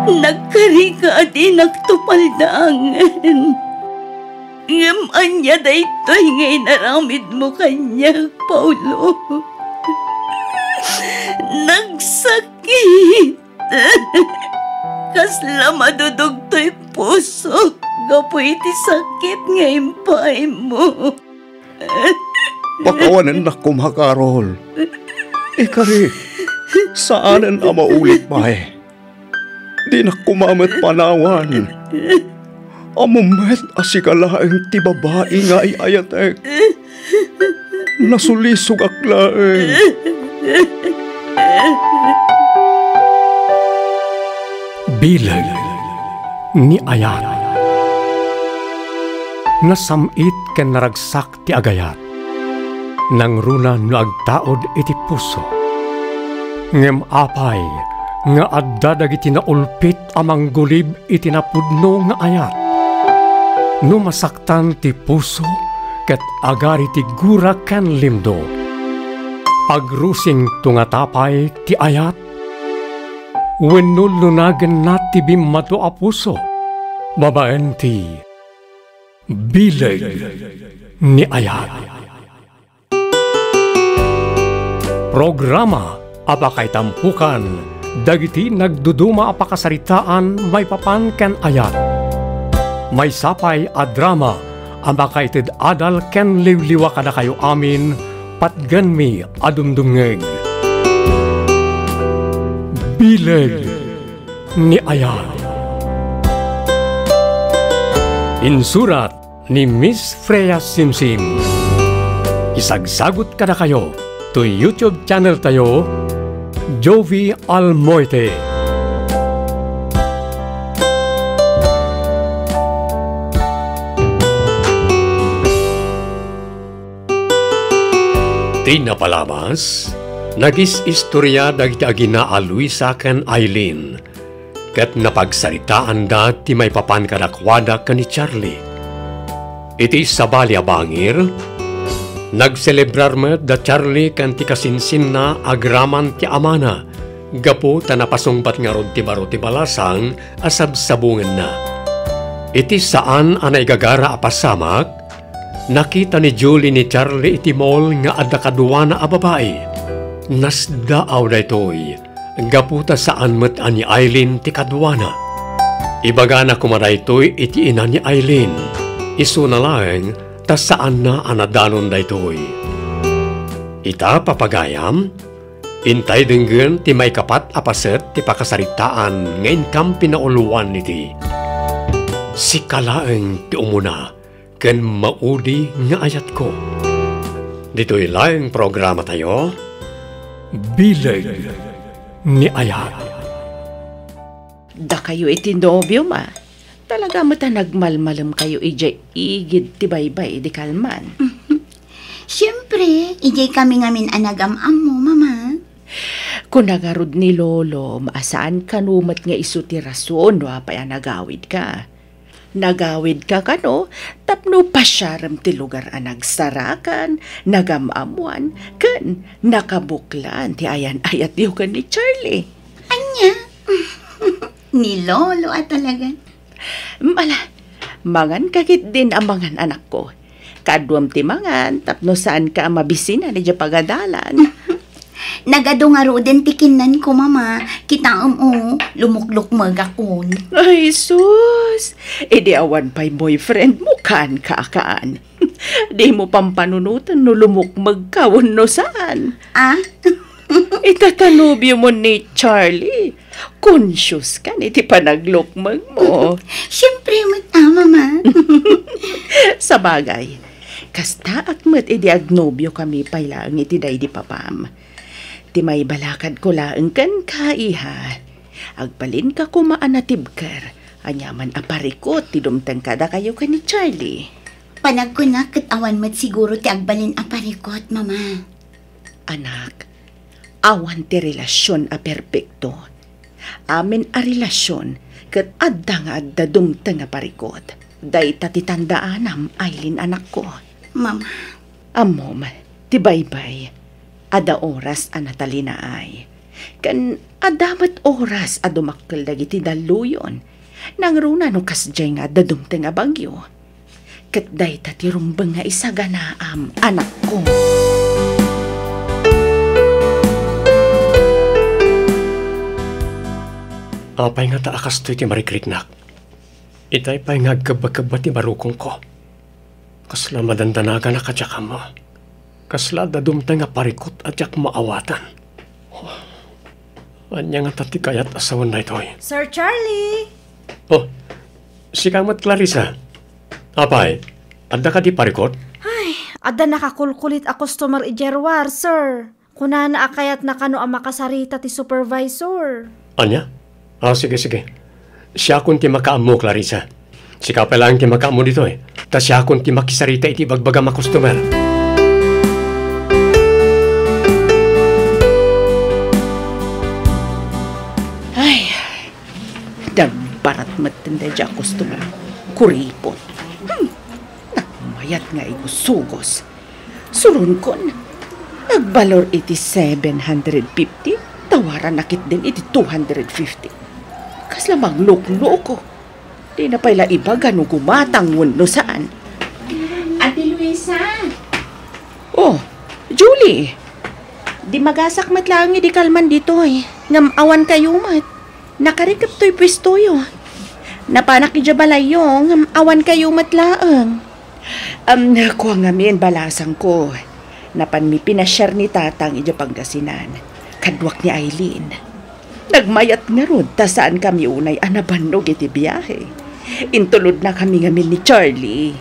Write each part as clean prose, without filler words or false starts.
Nagkari ka di nagtupaldangan. Ngam anya daytoy ngay naramid mo kanya, Paulo. Nagsakit. Kasla madudugtoy puso. Gapoy ti sakit ngayon pa'y mo. Pakawanan na kumakarol. Ikari, saanan ang maulit pa eh. Di na kumamat panawan. Amumet asikalaeng ti babae nga iayatek. Nasulisog aklaeng. Bilag ni Ayat. Nasamit ken naragsak ti agayat. Nang runa no agtaod iti puso. Ngem apay nga adda dagiti naulpit amang gulib iti napudno nga ayat. No masaktan ti puso ket agari ti gura ken limdo. Agrusing tungatapay ti ayat. Wenno lunagen na ti bimmato a puso. Babaen ti bilag ni Ayat. Programa apakay tampukan dagiti nagduduma apakasaritaan may papan ken Ayat. May sapay a drama apakay ted adal ken liwliwa kada kayo amin patgan mi adumdumngeg. Bilag ni Ayat. Insurat ni Miss Freya Simsim. Isagsagot kada kayo to YouTube channel tayo, Jovi Almoite. Di napalabas, nagis istorya dagiti agina a Luisa ken Aileen. Ket napagsaritaan da ti may papan kadakwada ken ni Charlie. Iti sabali a bangir, nagselebrar met da Charlie ken ti kasinsin na agraman ti amana. Gapo ta napasungbat nga rod ti baro ti balasang asabsabungan na. Iti saan anay gagara a pasamak, nakita ni Julie ni Charlie iti mall nga adda kaduana a babae. Nasdaaw daytoy. Gaputa saan met ani Aileen ti kadwana. Ibaga na kumaraytoy iti ina ni Aileen. Isu na lang ta saan na anadanon daytoy. Ita papagayam, intay denggen ti may kapat apaset ti pakasaritaan ngayon kam pinauluan niti. Si kalaeng ti umuna ken maudi nga ayat ko. Dito'y laeng programa tayo, Bilag ni Ayat. Da kayo iti nobyo ma. Talaga mata nagmalmalam kayo ijay igid ti baybay di kalman. Siyempre, ijay kami ngamin anagam-am mo, mama. Kung nagarod ni Lolo, maasaan kanumat nga isu ti rason no apay nagawid ka. Nagawid ka kano, tapno pasyaram ti lugar a nagsarakan, nagamamuan, kan nakabuklan ti ayan-ayat diyo ka ni Charlie. Anya? Ni Lolo at talaga. Mala, mangan kakit din ang mangan anak ko. Kaduam ti mangan, tapno saan ka mabisina ni pagadalan. Nagado nga ro din tikinan ko, mama. Kita lumuklok magakon. Ay, sus! Di awan pa'y boyfriend mo kan kakaan. Di mo pampanunutan no lumukmag kawon no saan. Ah? Itatanubyo mo ni Charlie. Conscious ka ni ti panaglukmag mo. Siyempre, mama. Sa bagay, kasta akmat idi agnobyo kami pailang iti day di papam. Ti may balakad ko laeng kan kaiha. Agbalin ka kumaanatibker. Anyaman aparikot ti dumteng kada kayo ka ni Charlie. Panagkunak kat awan mat siguro ti agbalin aparikot, mama. Anak, awan ti relasyon a perpekto. Amin a relasyon kat adda nga adda dumteng a parikot. Day tatitandaan Aileen anak ko. Mama. Amom, ti baybay. Ada oras a natalina ay. Kan adamat oras a dumakkel dagiti daluyon. Nang runa no kasjay nga dadumte nga bagyo. Ket dayta ti rumbeng nga isaganaam anak ko. Apay nga taakas to'y ti marikriknak. Itay pa'y nga gabagaba ti barukong ko. Kasla madandanaga na katsaka mo. Kasla dadumtay nga parikot at yak maawatan. Anya nga tati kayat asawan na ito'y. Sir Charlie! Oh, si Kamat Clarissa. Apay, adda ka di parikot? Ay, adda nakakulkulit a customer ijerwar, sir. Kunana akayat na kano ang makasarita ti supervisor. Anya? Sige. Siya kun ti makaamo, Clarissa. Si ka pa lang ti makaamo dito eh. Ta siya kun ti makisarita iti bagbaga ma-customer. Ay, dagbarat matanda dya customer. Kuripot. Nakmayat nga igusugos. Surun kon. Nagbalor iti 750. Tawaran nakit din iti 250. Kasla maglok-loko. Di na pala iba gano gumatang no saan. Ate Luisa! Oh, Julie. Di magasak matlaang di kalman dito eh. Ngam awan kayo mat. Nakarikap to'y pwestoyo. Napanak ni Jabalayo, ngam awan kayo matlaang. Kuha nga min balasang ko. Napan mi pinashare ni tatang ija Pangasinan. Kadwak ni Aileen. Nagmayat nga ron, ta saan kami unay anabanog iti biyahe. Intulod na kami ngamin ni Charlie.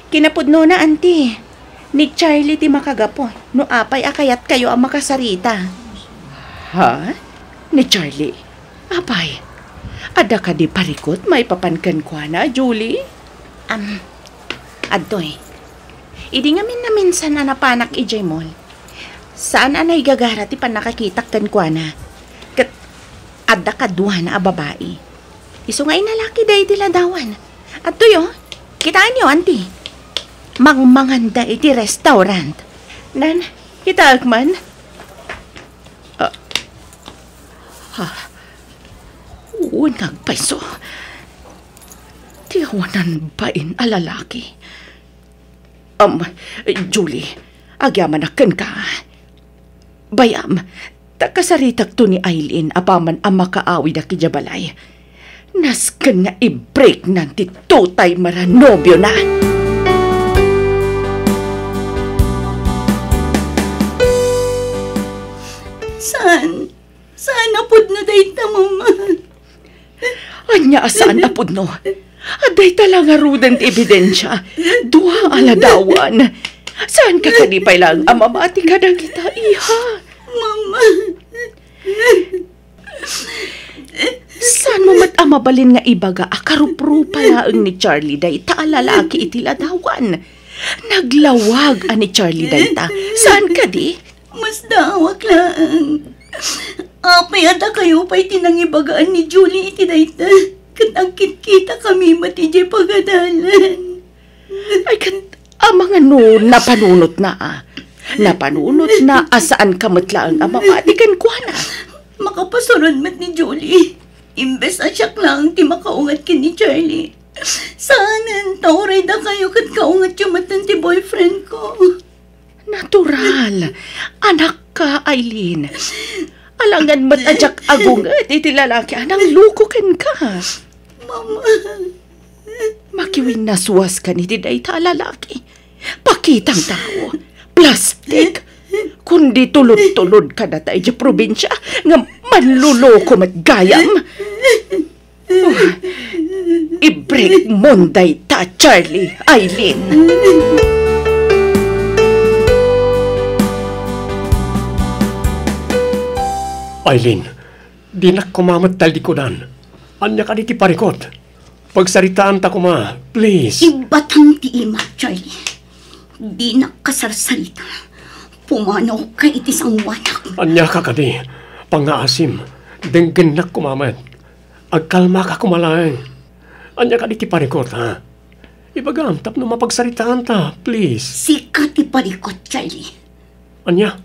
Kinapudno na, auntie. Ni Charlie ti makagapo. No apay akayat kayo ang makasarita. Ha? Ni Charlie? Apay, ada ka di parikot may papankan kwa na, Julie? Adoy. Idi nga minsan na napanak ijay mall. Saan anay gagara ti panakakitak kan kwa na? Kat adda kadwa na a babae. Iso nga inalaki day ti ladawan. At tuyo, kitaan nyo, auntie. Mangmanganda iti restaurant. Nan, kita agman? Unang paiso. Tiyawanan bain alalaki. Julie, agyamanakan ka. Bayam, takasaritak to ni Aileen apaman ang makaawi na kijabalay. Naskan nga i-break ng titutay maranobyo na. Saan napod na dayta, mama? Anya saan napod no? Aday talaga rudent ebidensya. Dua aladawan. Saan ka kanipay lang amamati ka na kita, iha? Mama. Saan mo mat amabalin nga ibaga akaruprupa laang ni Charlie day ta lalaki iti ladawan. Naglawag ani Charlie day ta. Saan ka di? Mas dawak lang. Apay ata kayo pa'y tinangibagaan ni Julie iti dayta. Katangkit kita kami matijay pagadalan. Ay mga no, napanunot na Napanunot na asaan kamatlaan ang mamatikan ko na. Makapasunod mat ni Julie. Imbes na siyak lang ti makaungat kin ni Charlie. Saanan tauray da kayo kat kaungat yung matan ti boyfriend ko. Natural. Anak ka, Aileen. Alangan mat ajak agungat iti lalaki anang lukukan ka. Mama. Makiwin na suwas ka ni dayta lalaki. Pakitang tao. Plastic. Kundi tulod-tulod ka na tayo sa probinsya nga manluloko mat gayam. I-break monday ta, Charlie, Aileen. Aileen, di na kumamat talikodan. Anya ka di ti parikot. Pagsaritaan ta kuma, please. Ibatang ti ima, Charlie. Di na kasarsarita. Pumanaw ka iti sang wanak. Anya ka kadi, pangaasim, denggen na kumamat. Agkalma ka kumalaeng. Anya ka di ti parikot, ha? Ibagam, tapno mapagsaritaan ta, please. Sikat ti parikot, Charlie. Anya,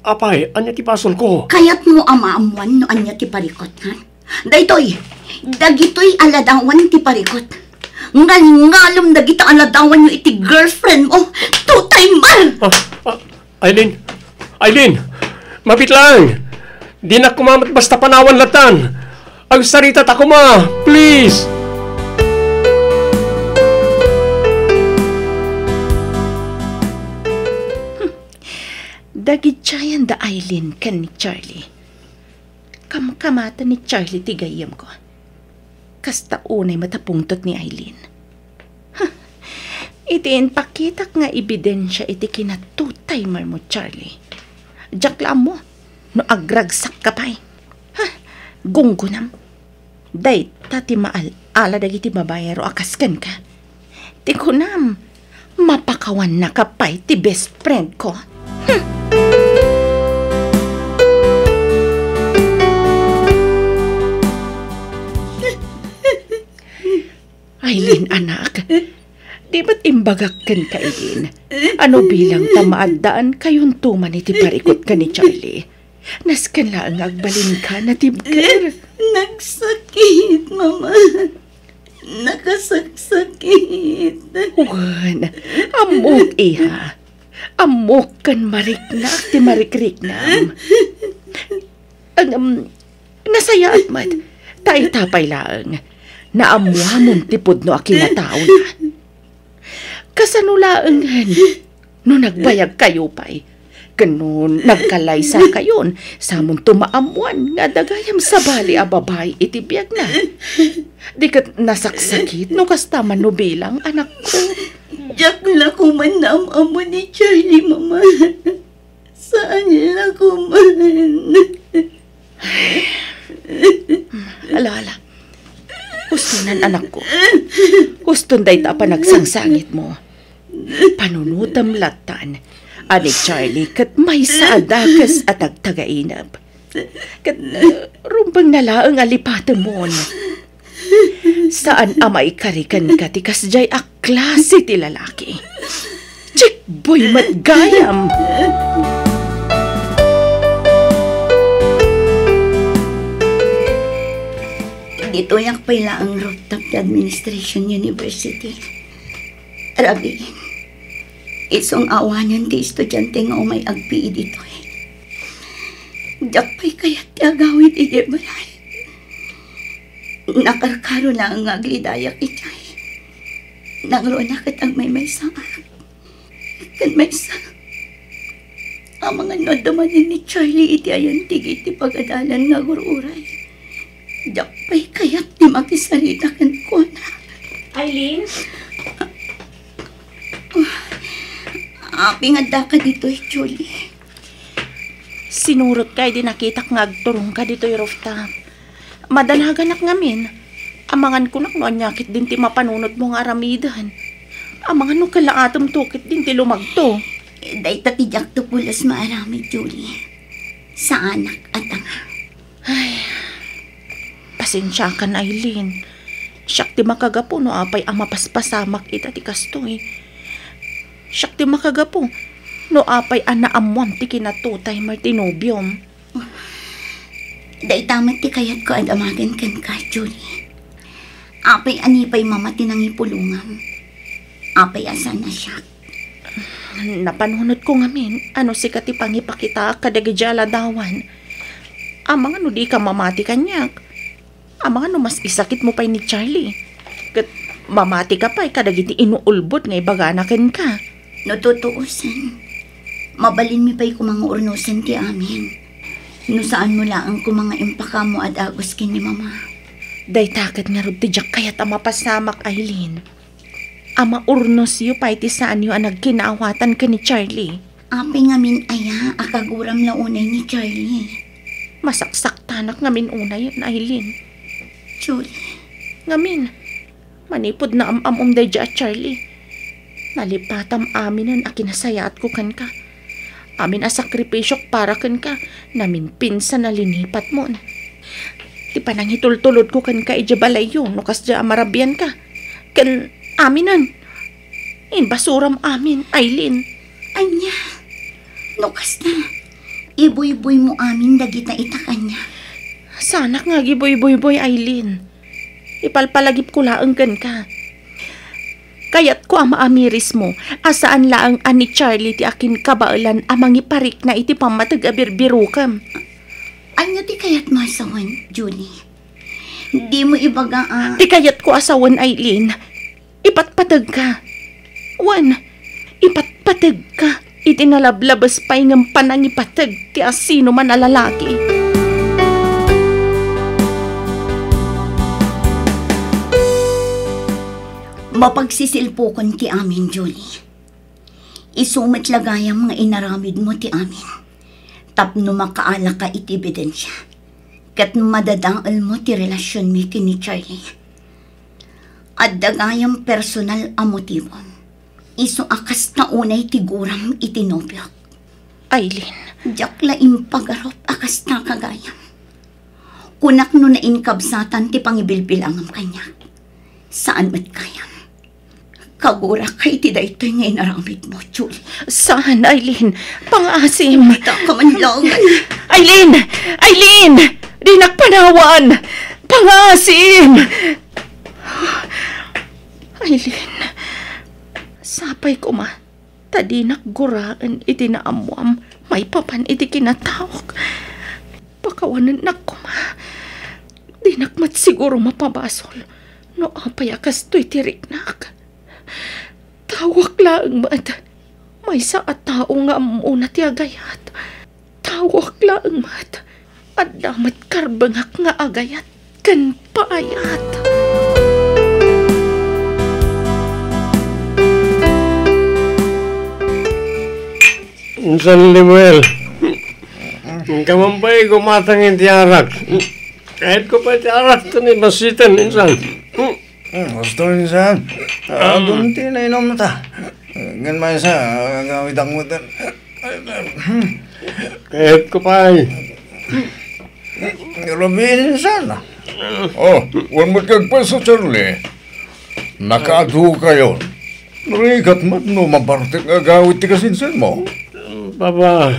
Apay, anya ti basol ko. Kayat mo amaamuan no anya ti parikot, ha? Daytoy, dagitoy aladawan ti parikot. Ngalom dagita aladawan yung iti girlfriend mo. Tutay man! Aileen, mapit lang. Di na kumamat basta panawan latan. Ang sarita ta kuma, please. Dagit siya da Aileen kan ni Charlie. Kamkamata ni Charlie tigayam ko. Kasta unay matapungtot ni Aileen. Itiin pakitak nga ebidensya iti kinatutay mo, Charlie. Jaklam mo, no agragsak ka pa'y. Gunggunam. Day, tati maal, ala dagiti babayaro akaskan ka. Ti kunam, mapakawan na ka pa'y ti best friend ko. Aileen, anak, di ba't imbagakkan ka, Aileen? Ano bilang tamaadaan kayong tuman iti parikot ka ni Charlie? Naskan lang agbalin ka na tibker. Nagsakit, Mama. Nakasaksakit. Uwan, amok iha. Amok kan mariknak ti marikriknam. Nasaya at mat, tayo-tapay lang. Naamuamon tipod no akinatao na. Kasanulaangan, no nagbayag kayo pa'y. Ganun, nagkalaysa kayon, samon tumaamuan nga dagayam sa bali a babay itibiyag na. Di kat nasaksakit no kastaman no bilang anak ko. Diyak la kuman na amo ni Charlie, Mama. Saan la kuman? Ala. Gusto nan anak ko. Gusto day ta pa nagsangsangit mo. Panunutam latan. Ani Charlie, kat may saadakas at nagtagainap. Kat rumbang nalaang alipatan mo. Saan amay karikan ka ti kasjay a klase ti lalaki. Chik boy matgayam. Ito yung pala ang rooftop ti Administration University. Rabi, isong awanan ti estudyante nga umay agpii dito eh. Diyak pa'y kayat ti agawid ijebalay. Nakarkaro na ang aglidayak itay. Nangro na kat ang may sama. Kan may sa. Ang mga nadaman ni Charlie iti ayan tigiti pagadalan nga gururay. Dapay kaya't di makisarita kan ko na. Aileen? Api nga da ka dito Julie. Sinurot kay di nakitak nga agturong ka dito rooftop. Madalagan ngamin. Amangan ko no anyakit din ti mapanunot mo nga aramidan. Amangan no kalaatom tukit din ti lumagto. Day tatidyak to pulas maarami Julie. Sa anak at ama. Ay, pasensya ka na, Aileen. Siyak ti makagapo no apay ang mapaspasamak ita ti kastoy. Siyak ti makagapo no apay ang naamwam ti kinatutay martinobium. Day tamat ti kayat ko at amagan kan ka, Julie. Apay anipay mamati nang ipulungam. Apay asa na siya. Napanunod ko ngamin, ano si kati pangipakita kadagijala dawan. Amang ano di ka mamati kanyak. Amang ano mas isakit mo pa'y ni Charlie. Kat mamati ka pa'y kadagiti inuulbot nga ibaganakan ka. No tutuusan. Mabalin mi pa'y kumanga urnusan ti amin. No saan mo laang kumanga impaka mo at agos kin ni Mama. Day takat nga rod ti jak kayat ang mapasamak, Aileen. Ama urnos yu pa'y ti saan yu ang nagkinaawatan ka ni Charlie. Api ngamin aya akaguram na unay ni Charlie. Masaksak tanak ngamin unay, Aileen. Julie. Ngamin, manipod na am-amom day at Charlie. Nalipatam aminan a kinasayat ko kan ka. Amin a sakripisyok para kan ka, namin pinsan na linipat mo. Di pa nang hitultulod ko kan ka ijabalay yun, no kas dya amarabian ka. Kan aminan. Basuram amin, Aileen. Anya, nukas na. Ibuy-buy mo amin dagita itakan niya. Sanak nga giboy-boy-boy, Aileen. Ipalpalagip ko laang kan ka. Kayat ko ang maamiris mo, asaan laang ani Charlie ti akin kabailan amang iparik na iti pamatag abirbirukam. Anya ti kayat mo asawan, Julie? Di mo ibaga Ti kayat ko asawan, Aileen. Ipatpatag ka. Wan, ipatpatag ka. Iti nalablabas pa ng panangipatag ti asino man na lalaki. Mapagsisilpokon ti amin, Julie. Isumat lagayang mga inaramid mo ti amin. Tapno makaala ka iti ebidensya. Kat madadaal mo ti relasyon mi kini Charlie. At dagayang personal a motibon. Iso akas na unay tiguram iti nobyok. Aileen. Diyak laing pagarop akas na kagayam. Kunak no na inkabsatan ti pangibilbilangam kanya. Saan mat kayam? Kagura kay ti daytoy nga inaramid mo, Julie. Saan, Aileen? Pangasim. Bita ka man lang. Aileen! Aileen! Di nakpanawan! Pangasim! Aileen, sapay ko ma. Tadi nakguraan iti naamuam. May papan iti kinatawag. Pakawanan na ko ma. Di nakmat siguro mapabasol. No apay akas to'y tiriknak. Tawak lang mat. May saat tao nga muna ti agayat. Tawak lang mat. At damat karbangak nga agayat. Kan paayat. Insan Limuel, kamampay gumatangin ti arak. Kahit ko pa ti arak ito ni Basitan, insan. Gusto insan. Doon tinainom na ta. Gan man sa gawid ang mutan. Kahit ko pa ay. Robin insan. Huwag mo kagpaso, Charlie. Nakaadu kayo. Narigat mat no mabartik nga gawid ti kasinsan mo. Papa.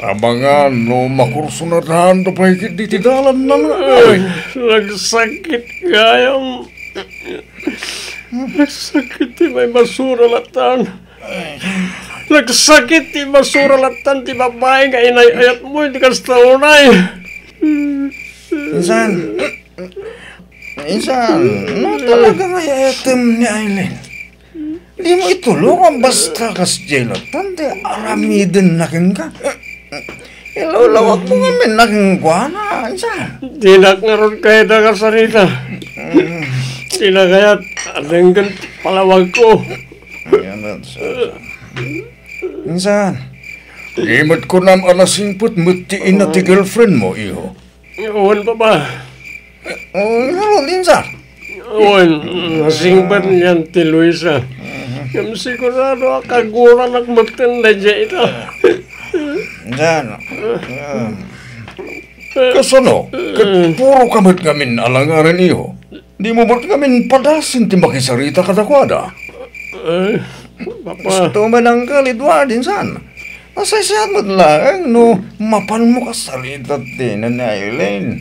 Abangan no makursunatahan to pa higit di tidalan na nga. Nagsakit kayang. Nagsakit ti may masuralatan. Nagsakit ti masuralatan ti babae nga inayayat mo hindi kastaunay. Insan, no talaga nga yayatim ni Aileen. Di mo itulungan basta kas jelatan ti aramidin nakin ka. Ilulawag mo nga min nakin guana, insan. Dinak nga ron kayo na kasarita. Tinagayat, alinggan palawag ko. Insan, limot ko nam alasingput mutiin na ti girlfriend mo, iho. Iwan pa ba? Halon, insan. Iwan, nasingpan niyan ti Luisa. Yung sigurado kagura nagmatin na dyan ito. Insan, kasano, puro kamit ngamin alangaran, iho. Di mo ba't ngamin padasin ti makisarita kadakwada? Papa. Gusto man ang kalidwa din san. Masasayat mo lang no mapan mo kasalita ti na Aileen.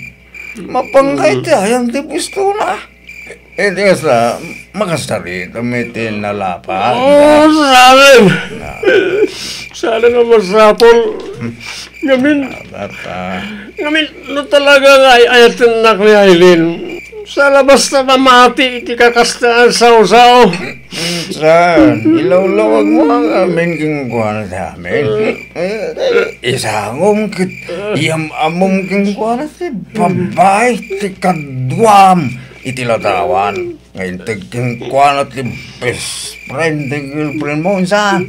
Mapangkay ti ayang ti pisto na. Di nga sa makasalita may tinalapan. Salin! Salin na masapol. Ngamin no talaga nga ayatin na kay Aileen. Sa labas na mamati, iti kakastaan sa-usaw. Saan, ilaw-lawag mo ang amin kingkuhan sa amin. Isangom kit, iyam-amom kingkuhan si babay, ti kadwam, iti latawan. Ngayon, ti kingkuhan at ti best friend, ti girlfriend mo, saan?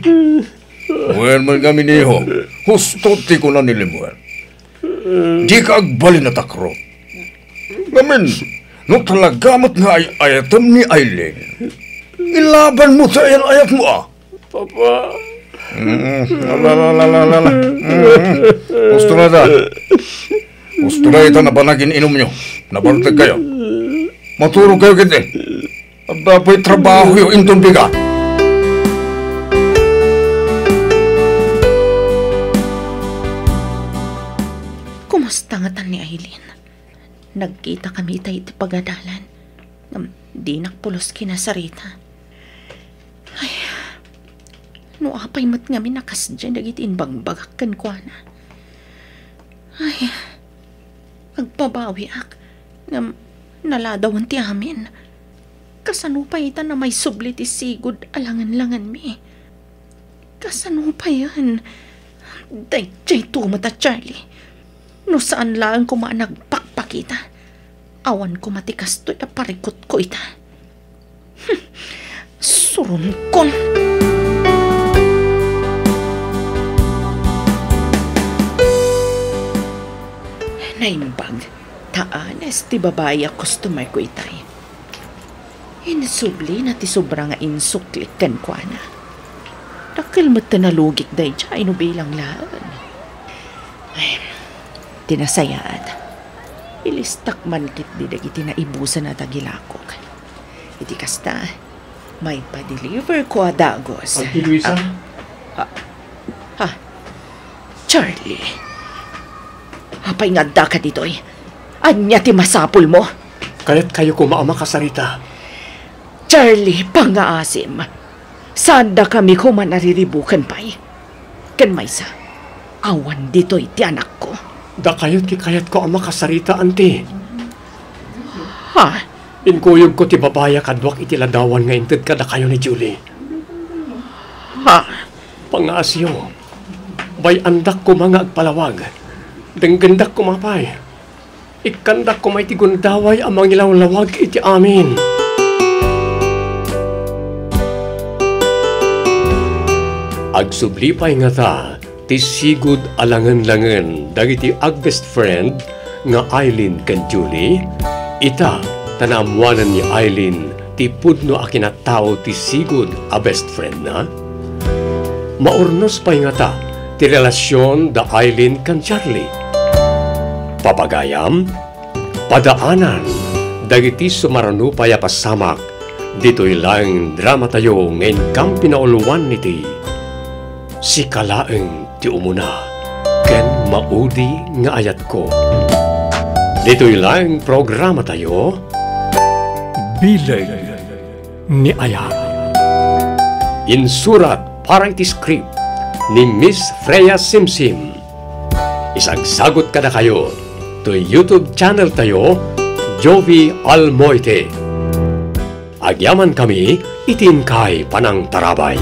Buwan man kami niyo, husto ti ko na nilimuan. Di ka agbalin na takro. Gamin, no talagamot nga ay ayatam ni Aileen. Ilaban mo sa ayat mo, ah. Papa. Gusto na ta. Gusto na ita na panagin inom nyo. Nabartag kayo. Maturog kayo kiti. At dapat trabaho yung intong bigat. Kumusta nga tan ni Aileen? Nagkita kami tayo iti pagadalan. Di nakpulos kinasarita. Ay, no apay mat nga minakas dyan dagiti inbangbagak kan kwa na. Ay, agpabawi ak nga naladawan ti amin. Kasano pa ita na may subli ti sigud alangan-langan mi. Kasano pa yan? Dayjay tumata, Charlie. No saan lang ko nagpakpakita. Awan ko matikas to'y aparikot ko ita. Surun kon. Naimbag, taanes ti babae a customer ko itay. Inisubli na ti sobra nga insuklit kan kwa na. Dakil mo't tinalugik day dyan, no bilang laan. Ay, tinasayaad. Ilistak man kit di dagiti na ibusan na tagilakok. Iti kasta, may pa-deliver ko adagos. Auntie Luisa? Charlie. Apay nga da ka dito'y. Anya ti masapul mo? Kaya't kayo kumaama kasarita. Charlie, pangaasim. Saan da kami kumanariribukan pa'y? Kan maysa, awan dito'y ti anak ko. Da kayo't kikayat ko ama kasarita, auntie. Ha? Inkuyog ko ti babaya kadwak iti ladawan nga inted kada kayo ni Julie. Ha? Pangasyo, bay andak ko mga agpalawag. Denggendak ko mapay. Ikandak ko may tigundaway amang ilawlawag iti amin. Agsublipay nga ta, ti sigud alangan-langan dagiti ag-best friend nga Aileen kan Julie. Ita, tanamuanan ni Aileen, ti pudno a kinatao ti sigud a best friend na. Maurnos pay nga ta, ti relasyon da Aileen kan Charlie. Papagayam, padaanan, dagiti sumaranupay a pasamak, dito'y lang drama tayo ngayon kang pinauluan niti. Si kalaeng ti umuna, ken maudi nga ayat ko. Dito'y lang programa tayo, Bilag ni Ayat. Insurat para iti script ni Miss Freya Simsim. Isagsagot kada kayo to YouTube channel tayo, Jovi Almoite. Agyaman kami, itin kay panang tarabay.